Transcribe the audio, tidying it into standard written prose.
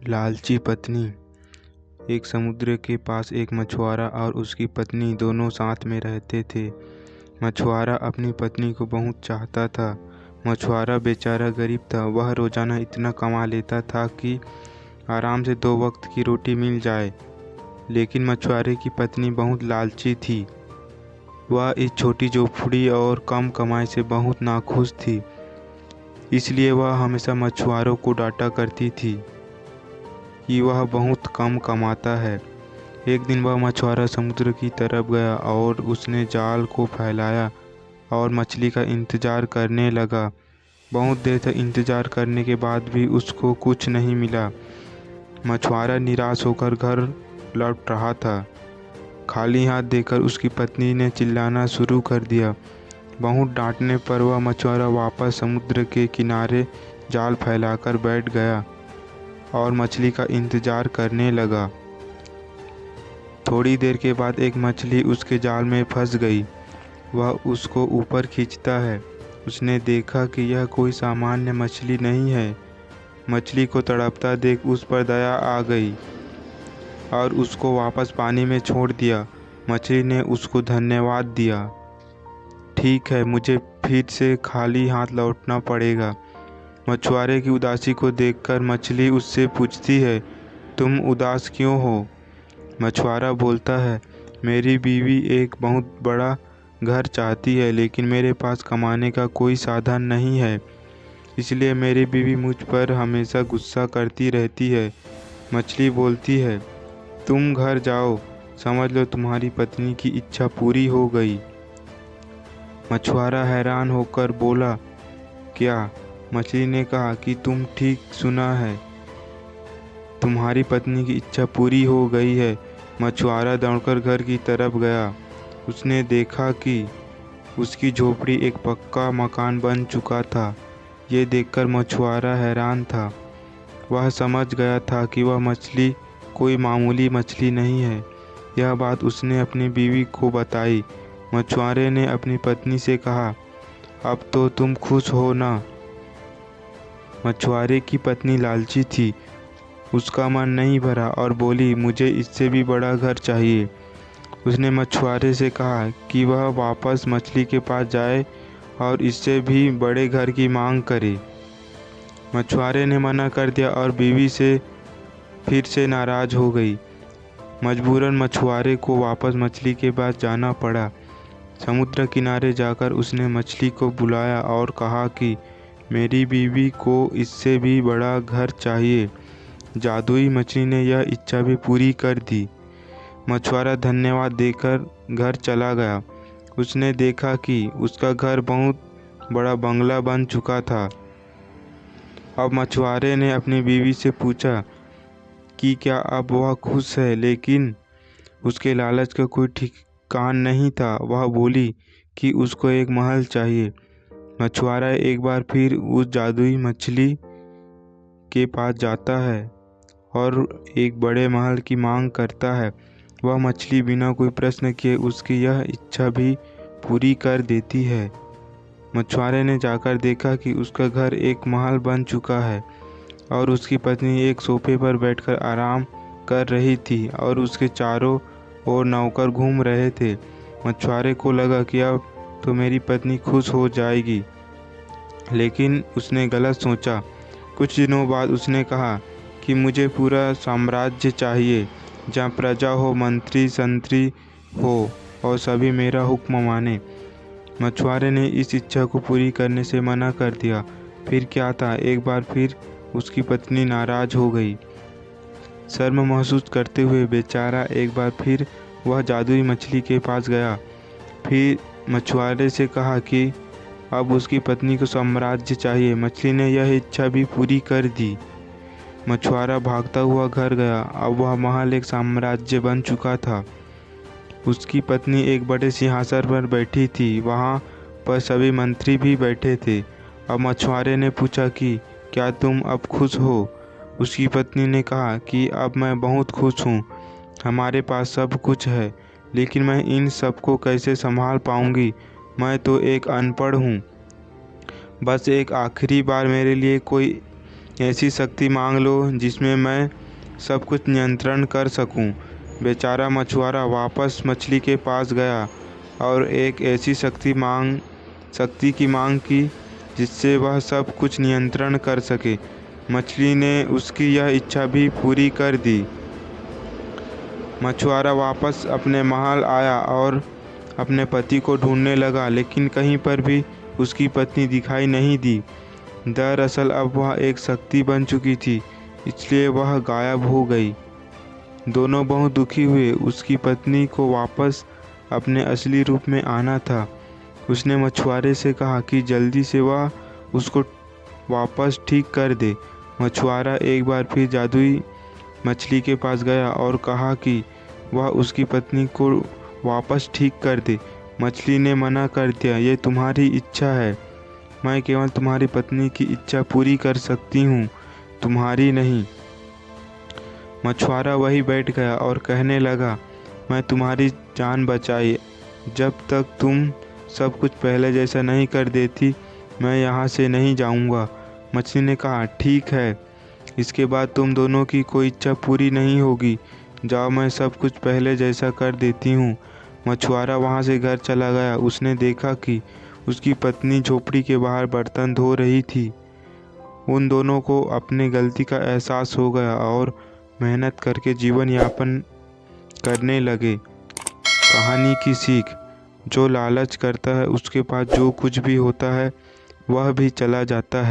लालची पत्नी। एक समुद्र के पास एक मछुआरा और उसकी पत्नी दोनों साथ में रहते थे। मछुआरा अपनी पत्नी को बहुत चाहता था। मछुआरा बेचारा गरीब था। वह रोजाना इतना कमा लेता था कि आराम से 2 वक्त की रोटी मिल जाए। लेकिन मछुआरे की पत्नी बहुत लालची थी। वह इस छोटी झोपड़ी और कम कमाई से बहुत नाखुश थी। इसलिए वह हमेशा मछुआरों को डांटा करती थी कि वह बहुत कम कमाता है। एक दिन वह मछुआरा समुद्र की तरफ गया और उसने जाल को फैलाया और मछली का इंतजार करने लगा। बहुत देर तक इंतजार करने के बाद भी उसको कुछ नहीं मिला। मछुआरा निराश होकर घर लौट रहा था। खाली हाथ देखकर उसकी पत्नी ने चिल्लाना शुरू कर दिया। बहुत डांटने पर वह मछुआरा वापस समुद्र के किनारे जाल फैलाकर बैठ गया और मछली का इंतजार करने लगा। थोड़ी देर के बाद एक मछली उसके जाल में फंस गई। वह उसको ऊपर खींचता है। उसने देखा कि यह कोई सामान्य मछली नहीं है। मछली को तड़पता देख उस पर दया आ गई और उसको वापस पानी में छोड़ दिया। मछली ने उसको धन्यवाद दिया। ठीक है, मुझे फिर से खाली हाथ लौटना पड़ेगा। मछुआरे की उदासी को देखकर मछली उससे पूछती है, तुम उदास क्यों हो? मछुआरा बोलता है, मेरी बीवी एक बहुत बड़ा घर चाहती है, लेकिन मेरे पास कमाने का कोई साधन नहीं है। इसलिए मेरी बीवी मुझ पर हमेशा गुस्सा करती रहती है। मछली बोलती है, तुम घर जाओ, समझ लो तुम्हारी पत्नी की इच्छा पूरी हो गई। मछुआरा हैरान होकर बोला, क्या? मछली ने कहा कि तुम ठीक सुना है, तुम्हारी पत्नी की इच्छा पूरी हो गई है। मछुआरा दौड़कर घर की तरफ गया। उसने देखा कि उसकी झोपड़ी एक पक्का मकान बन चुका था। ये देखकर मछुआरा हैरान था। वह समझ गया था कि वह मछली कोई मामूली मछली नहीं है। यह बात उसने अपनी बीवी को बताई। मछुआरे ने अपनी पत्नी से कहा, अब तो तुम खुश हो ना? मछुआरे की पत्नी लालची थी। उसका मन नहीं भरा और बोली, मुझे इससे भी बड़ा घर चाहिए। उसने मछुआरे से कहा कि वह वापस मछली के पास जाए और इससे भी बड़े घर की मांग करे। मछुआरे ने मना कर दिया और बीवी से फिर से नाराज हो गई। मजबूरन मछुआरे को वापस मछली के पास जाना पड़ा। समुद्र किनारे जाकर उसने मछली को बुलाया और कहा कि मेरी बीवी को इससे भी बड़ा घर चाहिए। जादुई मछली ने यह इच्छा भी पूरी कर दी। मछुआरा धन्यवाद देकर घर चला गया। उसने देखा कि उसका घर बहुत बड़ा बंगला बन चुका था। अब मछुआरे ने अपनी बीवी से पूछा कि क्या अब वह खुश है, लेकिन उसके लालच का कोई ठिकान नहीं था। वह बोली कि उसको एक महल चाहिए। मछुआरा एक बार फिर उस जादुई मछली के पास जाता है और एक बड़े महल की मांग करता है। वह मछली बिना कोई प्रश्न किए उसकी यह इच्छा भी पूरी कर देती है। मछुआरे ने जाकर देखा कि उसका घर एक महल बन चुका है और उसकी पत्नी एक सोफे पर बैठकर आराम कर रही थी और उसके चारों ओर नौकर घूम रहे थे। मछुआरे को लगा कि अब तो मेरी पत्नी खुश हो जाएगी, लेकिन उसने गलत सोचा। कुछ दिनों बाद उसने कहा कि मुझे पूरा साम्राज्य चाहिए, जहाँ प्रजा हो, मंत्री संतरी हो और सभी मेरा हुक्म माने। मछुआरे ने इस इच्छा को पूरी करने से मना कर दिया। फिर क्या था, एक बार फिर उसकी पत्नी नाराज हो गई। शर्म महसूस करते हुए बेचारा एक बार फिर वह जादुई मछली के पास गया। फिर मछुआरे से कहा कि अब उसकी पत्नी को साम्राज्य चाहिए। मछली ने यह इच्छा भी पूरी कर दी। मछुआरा भागता हुआ घर गया। अब वह महल एक साम्राज्य बन चुका था। उसकी पत्नी एक बड़े सिंहासन पर बैठी थी। वहाँ पर सभी मंत्री भी बैठे थे। अब मछुआरे ने पूछा कि क्या तुम अब खुश हो? उसकी पत्नी ने कहा कि अब मैं बहुत खुश हूँ। हमारे पास सब कुछ है, लेकिन मैं इन सबको कैसे संभाल पाऊँगी? मैं तो एक अनपढ़ हूँ। बस एक आखिरी बार मेरे लिए कोई ऐसी शक्ति मांग लो जिसमें मैं सब कुछ नियंत्रण कर सकूं। बेचारा मछुआरा वापस मछली के पास गया और एक ऐसी शक्ति की मांग की जिससे वह सब कुछ नियंत्रण कर सके। मछली ने उसकी यह इच्छा भी पूरी कर दी। मछुआरा वापस अपने महल आया और अपने पति को ढूंढने लगा, लेकिन कहीं पर भी उसकी पत्नी दिखाई नहीं दी। दरअसल अब वह एक शक्ति बन चुकी थी, इसलिए वह गायब हो गई। दोनों बहुत दुखी हुए। उसकी पत्नी को वापस अपने असली रूप में आना था। उसने मछुआरे से कहा कि जल्दी से वह उसको वापस ठीक कर दे। मछुआरा एक बार फिर जादुई मछली के पास गया और कहा कि वह उसकी पत्नी को वापस ठीक कर दे। मछली ने मना कर दिया, ये तुम्हारी इच्छा है, मैं केवल तुम्हारी पत्नी की इच्छा पूरी कर सकती हूँ, तुम्हारी नहीं। मछुआरा वहीं बैठ गया और कहने लगा, मैं तुम्हारी जान बचाई, जब तक तुम सब कुछ पहले जैसा नहीं कर देती मैं यहाँ से नहीं जाऊँगा। मछली ने कहा, ठीक है, इसके बाद तुम दोनों की कोई इच्छा पूरी नहीं होगी, जाओ मैं सब कुछ पहले जैसा कर देती हूँ। मछुआरा वहाँ से घर चला गया। उसने देखा कि उसकी पत्नी झोपड़ी के बाहर बर्तन धो रही थी। उन दोनों को अपने गलती का एहसास हो गया और मेहनत करके जीवन यापन करने लगे। कहानी की सीख, जो लालच करता है उसके पास जो कुछ भी होता है वह भी चला जाता है।